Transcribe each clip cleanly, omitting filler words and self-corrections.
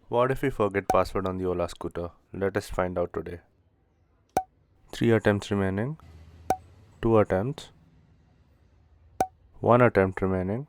What if we forget password on the Ola scooter? Let us find out today. 3 attempts remaining. 2 attempts. 1 attempt remaining.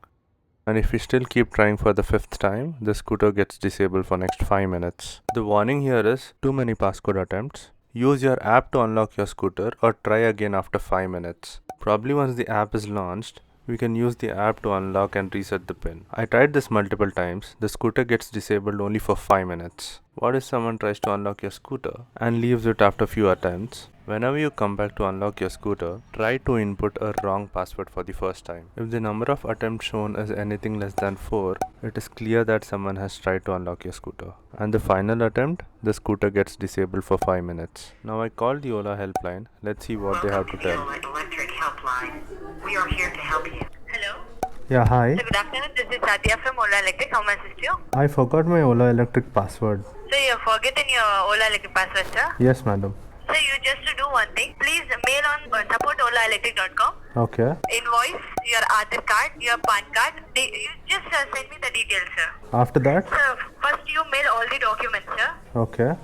And if we still keep trying for the 5th time, the scooter gets disabled for next 5 minutes. The warning here is too many passcode attempts. Use your app to unlock your scooter or try again after 5 minutes. Probably once the app is launched, we can use the app to unlock and reset the pin. I tried this multiple times. The scooter gets disabled only for 5 minutes. What if someone tries to unlock your scooter and leaves it after few attempts? Whenever you come back to unlock your scooter, try to input a wrong password for the first time. If the number of attempts shown is anything less than 4, it is clear that someone has tried to unlock your scooter. And the final attempt, the scooter gets disabled for 5 minutes. Now I called the Ola helpline. Let's see what they have to tell. Ola Electric helpline. We are here to help you. Hello? Yeah, hi. So good afternoon, this is Satya from Ola Electric. How may I assist you? I forgot my Ola Electric password. So you have forgotten your Ola Electric password, sir? Yes, madam. So you just to do one thing. Please mail on support@olaelectric.com. Okay. Invoice, your Aadhaar card, your PAN card. You just send me the details, sir. After that? Sir, first you mail all the documents, sir. Okay.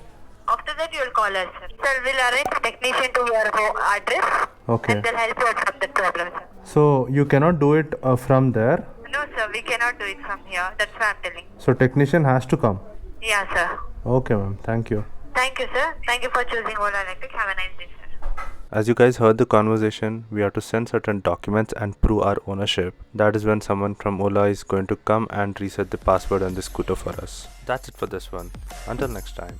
After that you will call us, sir. Sir, we'll arrange a technician to your address. Okay. And they'll help you out from the problem, sir. So you cannot do it from there. No, sir, we cannot do it from here. That's what I'm telling. So technician has to come. Yeah, sir. Okay, ma'am. Thank you. Thank you, sir. Thank you for choosing Ola Electric. Have a nice day, sir. As you guys heard the conversation, we have to send certain documents and prove our ownership. That is when someone from Ola is going to come and reset the password on the scooter for us. That's it for this one. Until next time.